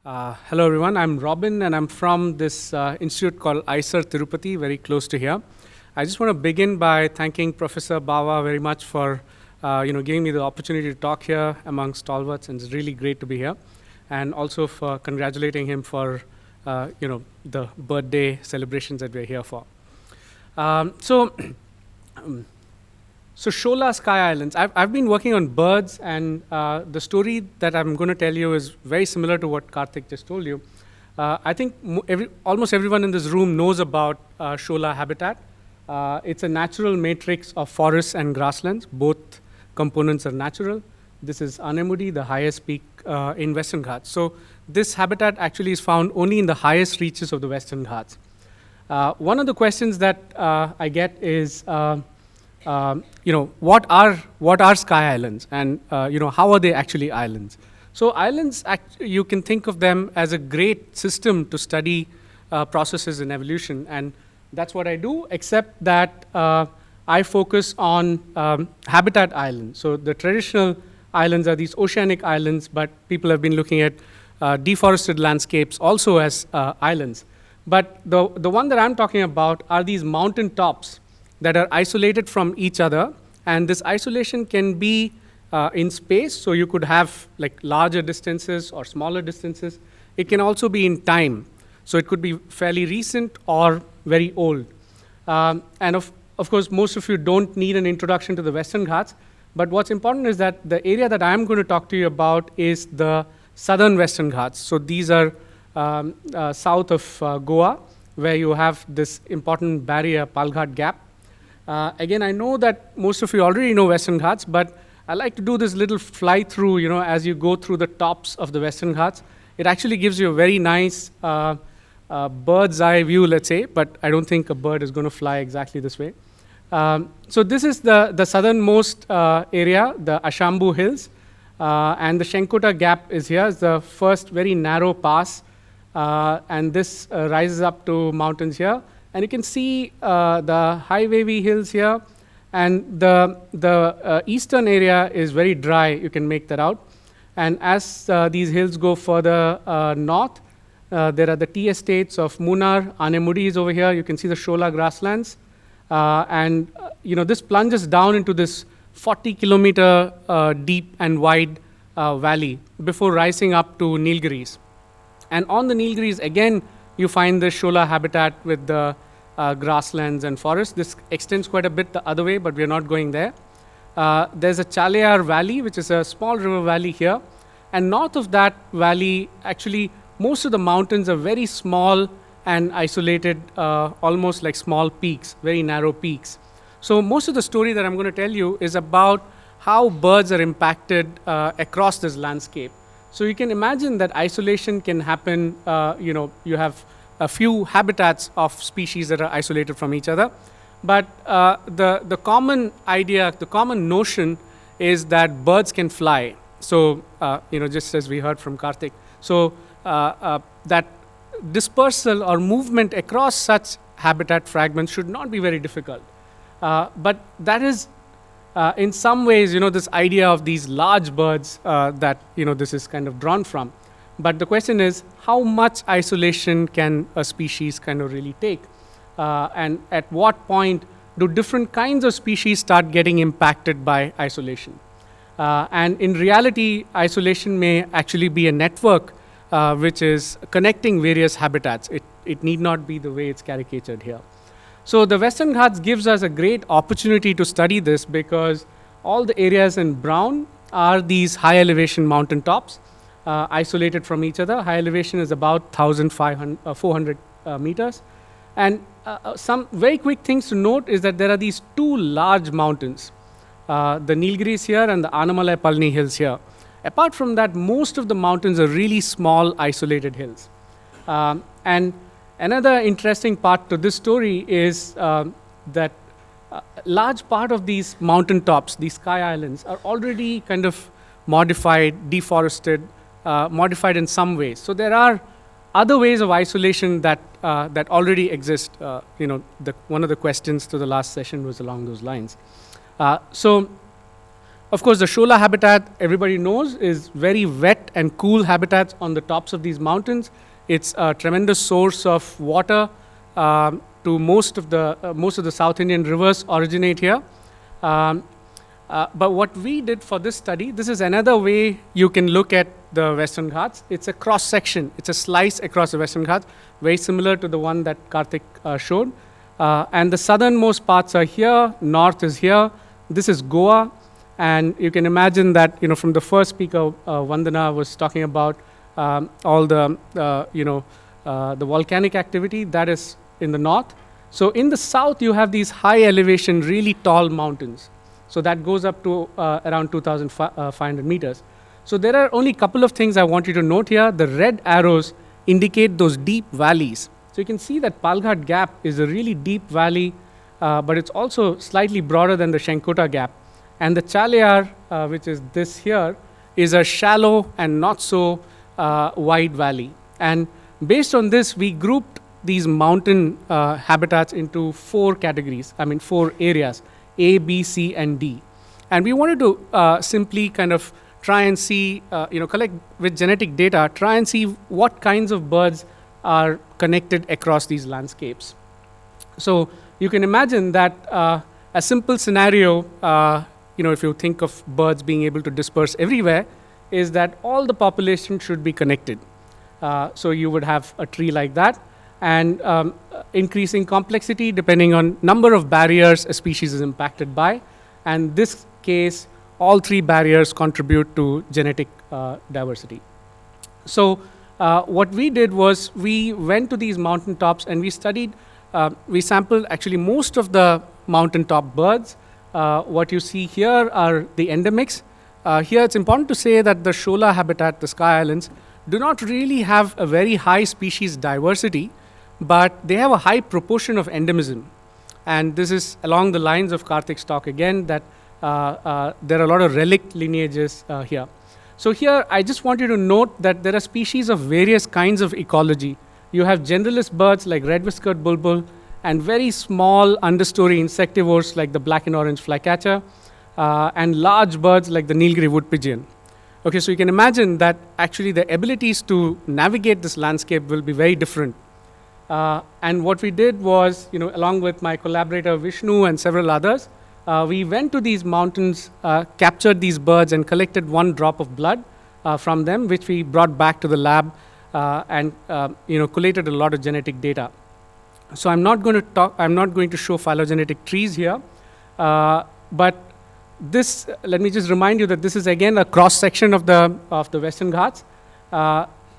Hello everyone, I'm Robin and I'm from this institute called ICER Tirupati, very close to here. I just want to begin by thanking Professor Bawa very much for giving me the opportunity to talk here among stalwarts, and it's really great to be here. And also for congratulating him for the birthday celebrations that we're here for. So Shola Sky Islands, I've been working on birds, and the story that I'm going to tell you is very similar to what Karthik just told you. I think almost everyone in this room knows about Shola Habitat. It's a natural matrix of forests and grasslands. Both components are natural. This is Anemudi, the highest peak in Western Ghats. So this habitat actually is found only in the highest reaches of the Western Ghats. One of the questions that I get is, what are sky islands, and how are they actually islands? So islands, you can think of them as a great system to study processes in evolution, and that's what I do, except that I focus on habitat islands. So the traditional islands are these oceanic islands, but people have been looking at deforested landscapes also as islands. But the one that I'm talking about are these mountain tops that are isolated from each other, and this isolation can be in space, so you could have like larger distances or smaller distances. It can also be in time, so it could be fairly recent or very old. And of course, most of you don't need an introduction to the Western Ghats, but what's important is that the area that I'm going to talk to you about is the southern Western Ghats. So these are south of Goa, where you have this important barrier, Palghat Gap. Again, I know that most of you already know Western Ghats, but I like to do this little fly through, as you go through the tops of the Western Ghats. It actually gives you a very nice bird's eye view, let's say, but I don't think a bird is going to fly exactly this way. So this is the southernmost area, the Shambu Hills, and the Shenkota Gap is here. It's the first very narrow pass, and this rises up to mountains here. And you can see the high wavy hills here, and the eastern area is very dry. You can make that out. And as these hills go further north, there are the tea estates of Munnar. Anemudi is over here. You can see the Shola grasslands. This plunges down into this 40-kilometer deep and wide valley before rising up to Nilgiris. And on the Nilgiris, again, you find the Shola habitat with the grasslands and forests. This extends quite a bit the other way, but we're not going there. There's a Chalayar Valley, which is a small river valley here. And north of that valley, actually, most of the mountains are very small and isolated, almost like small peaks, very narrow peaks. So most of the story that I'm going to tell you is about how birds are impacted across this landscape. So you can imagine that isolation can happen, you have a few habitats of species that are isolated from each other. But the common idea, the common notion is that birds can fly. So, just as we heard from Karthik. So that dispersal or movement across such habitat fragments should not be very difficult. But that is, in some ways, this idea of these large birds that, this is kind of drawn from. But the question is, how much isolation can a species kind of really take? And at what point do different kinds of species start getting impacted by isolation? And in reality, isolation may actually be a network which is connecting various habitats. It need not be the way it's caricatured here. So the Western Ghats gives us a great opportunity to study this, because all the areas in brown are these high elevation mountain tops, isolated from each other. High elevation is about 400 meters. And some very quick things to note is that there are these two large mountains, the Nilgiris here and the Anamalai Palni Hills here. Apart from that, most of the mountains are really small, isolated hills. And another interesting part to this story is that a large part of these mountain tops, these sky islands, are already kind of modified, deforested, modified in some ways. So there are other ways of isolation that already exist. One of the questions to the last session was along those lines. So Of course, the Shola habitat, everybody knows, is very wet and cool habitats on the tops of these mountains. It's a tremendous source of water. To most of the South Indian rivers originate here. But what we did for this study, this is another way you can look at the Western Ghats. It's a cross section. It's a slice across the Western Ghats, very similar to the one that Karthik showed. And the southernmost parts are here. North is here. This is Goa. And you can imagine that, from the first speaker, Vandana was talking about all the, the volcanic activity that is in the north. So in the south, you have these high elevation, really tall mountains. So that goes up to around 2,500 meters. So there are only a couple of things I want you to note here. The red arrows indicate those deep valleys. So you can see that Palghat Gap is a really deep valley, but it's also slightly broader than the Shenkota Gap. And the Chaliar, which is this here, is a shallow and not so wide valley. And based on this, we grouped these mountain habitats into 4 categories, 4 areas, A, B, C, and D. And we wanted to simply kind of try and see, collect with genetic data, try and see what kinds of birds are connected across these landscapes. So you can imagine that a simple scenario, if you think of birds being able to disperse everywhere, is that all the population should be connected. So you would have a tree like that, and increasing complexity depending on number of barriers a species is impacted by. And this case, all 3 barriers contribute to genetic diversity. So what we did was we went to these mountaintops and we studied, we sampled actually most of the mountaintop birds. What you see here are the endemics. Here it's important to say that the Shola habitat, the Sky Islands, do not really have a very high species diversity, but they have a high proportion of endemism. And this is along the lines of Karthik's talk again, that there are a lot of relict lineages here. So here, I just want you to note that there are species of various kinds of ecology. You have generalist birds like red-whiskered bulbul, and very small understory insectivores like the black and orange flycatcher, and large birds like the Nilgiri wood pigeon. Okay, so you can imagine that actually the abilities to navigate this landscape will be very different. And what we did was, along with my collaborator Vishnu and several others, we went to these mountains, captured these birds, and collected 1 drop of blood from them, which we brought back to the lab and collated a lot of genetic data. So I'm not going to show phylogenetic trees here, but this, let me just remind you that this is again a cross section of the Western Ghats.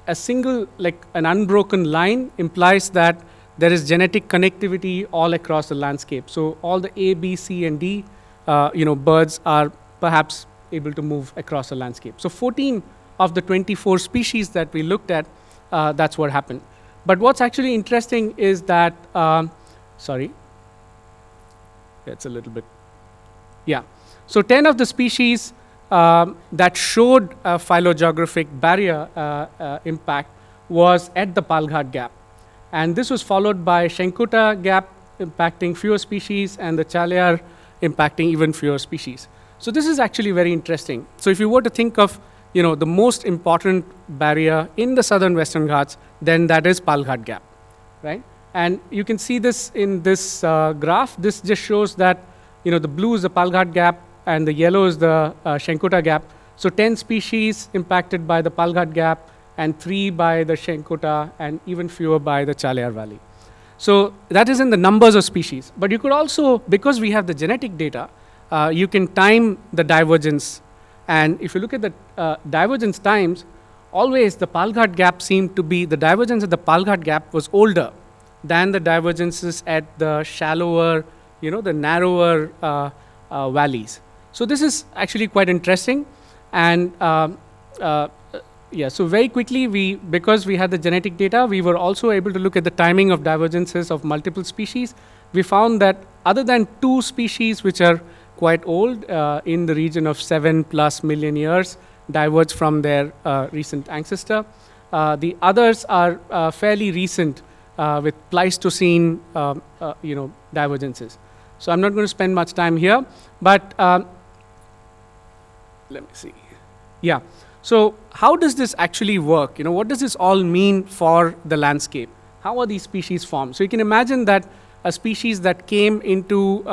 A single, an unbroken line implies that there is genetic connectivity all across the landscape. So all the A, B, C, and D, birds are perhaps able to move across the landscape. So 14 of the 24 species that we looked at, that's what happened. But what's actually interesting is that, it's a little bit, So 10 of the species that showed a phylogeographic barrier impact was at the Palghat Gap. And this was followed by Shenkota Gap impacting fewer species and the Chaliar impacting even fewer species. So this is actually very interesting. So if you were to think of the most important barrier in the southern Western Ghats, then that is Palghat Gap, right? And you can see this in this graph. This just shows that the blue is the Palghat Gap and the yellow is the Shenkota Gap. So 10 species impacted by the Palghat Gap and 3 by the Shenkota and even fewer by the Chaliar Valley. So that is in the numbers of species. But you could also, because we have the genetic data, you can time the divergence. And if you look at the divergence times, always the Palghat Gap seemed to be, the divergence at the Palghat Gap was older than the divergences at the shallower, the narrower valleys. So this is actually quite interesting. And so very quickly, because we had the genetic data, we were also able to look at the timing of divergences of multiple species. We found that other than 2 species, which are quite old, in the region of 7+ million years, diverge from their recent ancestor. The others are fairly recent with Pleistocene, divergences. So I'm not going to spend much time here, but let me see. Yeah. So how does this actually work? What does this all mean for the landscape? How are these species formed? So you can imagine that a species that came into,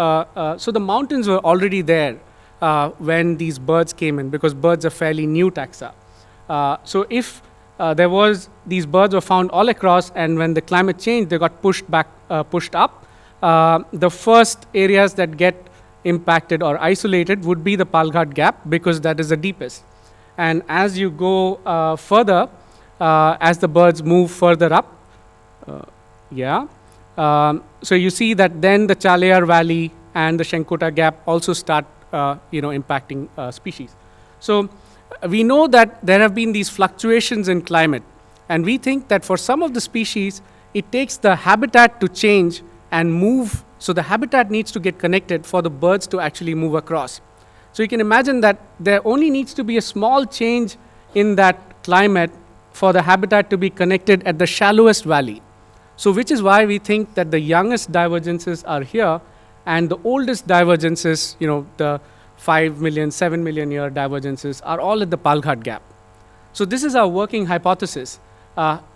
so the mountains were already there when these birds came in, because birds are fairly new taxa. So if these birds were found all across, and when the climate changed, they got pushed up. The first areas that get impacted or isolated would be the Palghat Gap, because that is the deepest. And as you go further, as the birds move further up, so you see that then the Chalayar Valley and the Shenkota Gap also start, impacting species. So we know that there have been these fluctuations in climate, and we think that for some of the species, it takes the habitat to change and move. So the habitat needs to get connected for the birds to actually move across. So you can imagine that there only needs to be a small change in that climate for the habitat to be connected at the shallowest valley. So which is why we think that the youngest divergences are here, and the oldest divergences, the 5 million, 7 million year divergences, are all at the Palghat Gap. So this is our working hypothesis.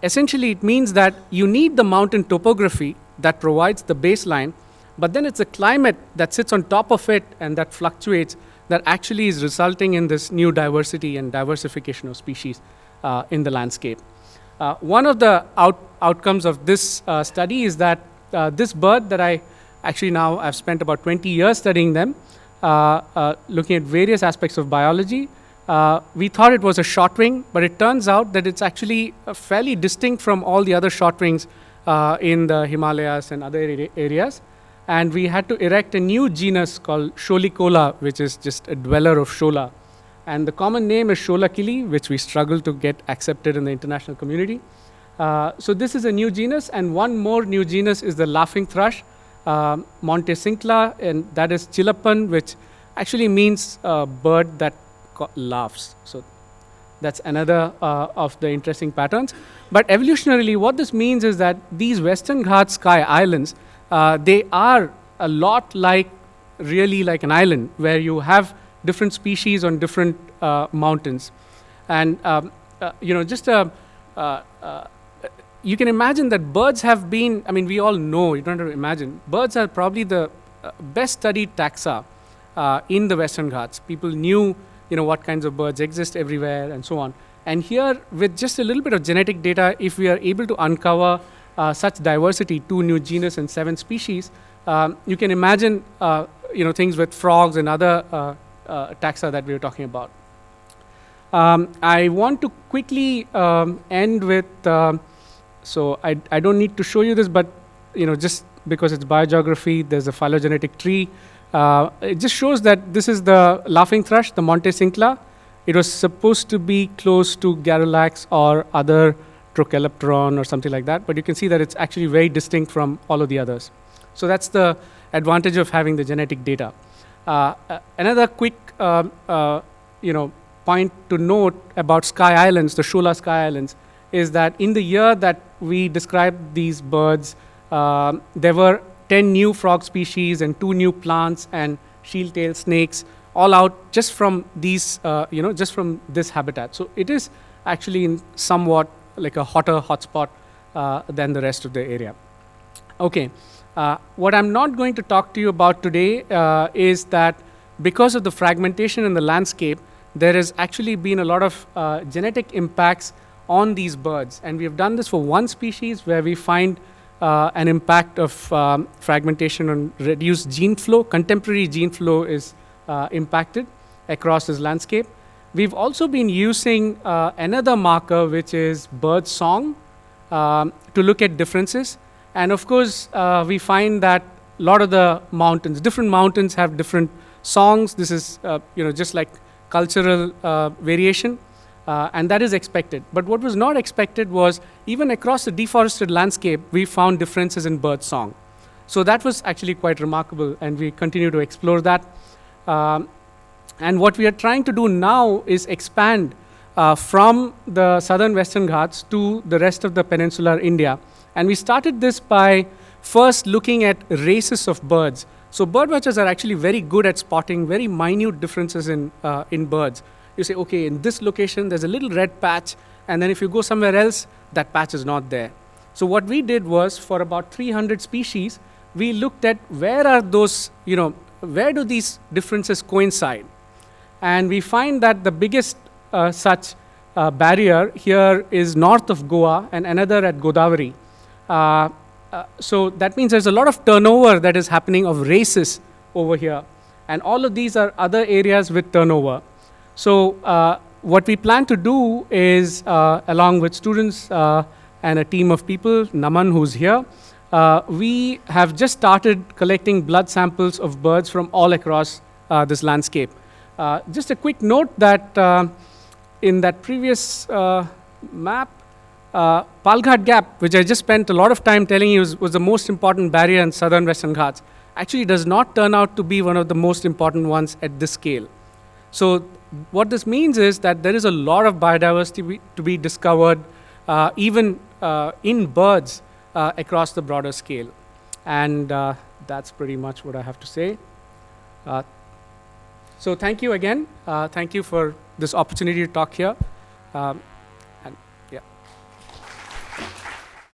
Essentially, it means that you need the mountain topography that provides the baseline, but then it's the climate that sits on top of it and that fluctuates that actually is resulting in this new diversity and diversification of species in the landscape. One of the outcomes of this study is that this bird that I've spent about 20 years studying them, looking at various aspects of biology. We thought it was a shortwing, but it turns out that it's actually fairly distinct from all the other shortwings in the Himalayas and other areas. And we had to erect a new genus called Sholicola, which is just a dweller of Shola. And the common name is Shola kili, which we struggle to get accepted in the international community. So this is a new genus, and one more new genus is the laughing thrush, Montesincla, and that is Chilapan, which actually means bird that laughs. So that's another of the interesting patterns. But evolutionarily, what this means is that these Western Ghats Sky Islands, they are a lot really like an island, where you have different species on different mountains. And, you can imagine that birds have been, we all know, you don't have to imagine, birds are probably the best studied taxa in the Western Ghats. People knew, what kinds of birds exist everywhere and so on. And here, with just a little bit of genetic data, if we are able to uncover such diversity, 2 new genus and 7 species, you can imagine, things with frogs and other taxa that we were talking about. I want to quickly end with, so I don't need to show you this, but just because it's biogeography, there's a phylogenetic tree. It just shows that this is the laughing thrush, the Montesincla. It was supposed to be close to Garrulax or other Trochelepteron or something like that, but you can see that it's actually very distinct from all of the others. So that's the advantage of having the genetic data. Another quick point to note about Sky Islands, the Shola Sky Islands, is that in the year that we described these birds, there were 10 new frog species and 2 new plants and shield-tailed snakes, all out just from these, just from this habitat. So it is actually in somewhat like a hotter hotspot than the rest of the area. Okay, what I'm not going to talk to you about today is that because of the fragmentation in the landscape, there has actually been a lot of genetic impacts on these birds. And we have done this for one species where we find an impact of fragmentation on reduced gene flow. Contemporary gene flow is impacted across this landscape. We've also been using another marker, which is birdsong, to look at differences. And of course, we find that a lot of the mountains, different mountains have different songs. This is just like cultural variation, and that is expected. But what was not expected was even across the deforested landscape, we found differences in bird song. So that was actually quite remarkable, and we continue to explore that. And what we are trying to do now is expand from the southern Western Ghats to the rest of the peninsular India. And we started this by first looking at races of birds. So birdwatchers are actually very good at spotting very minute differences in birds. You say, okay, in this location, there's a little red patch, and then if you go somewhere else, that patch is not there. So what we did was, for about 300 species, we looked at where are those, where do these differences coincide? And we find that the biggest such barrier here is north of Goa and another at Godavari. So that means there's a lot of turnover that is happening of races over here. And all of these are other areas with turnover. So what we plan to do is, along with students and a team of people, Naman, who's here, we have just started collecting blood samples of birds from all across this landscape. Just a quick note that in that previous map, Palghat Gap, which I just spent a lot of time telling you was the most important barrier in southern Western Ghats, actually does not turn out to be one of the most important ones at this scale. So what this means is that there is a lot of biodiversity to be discovered, even in birds across the broader scale. And that's pretty much what I have to say. So thank you again. Thank you for this opportunity to talk here.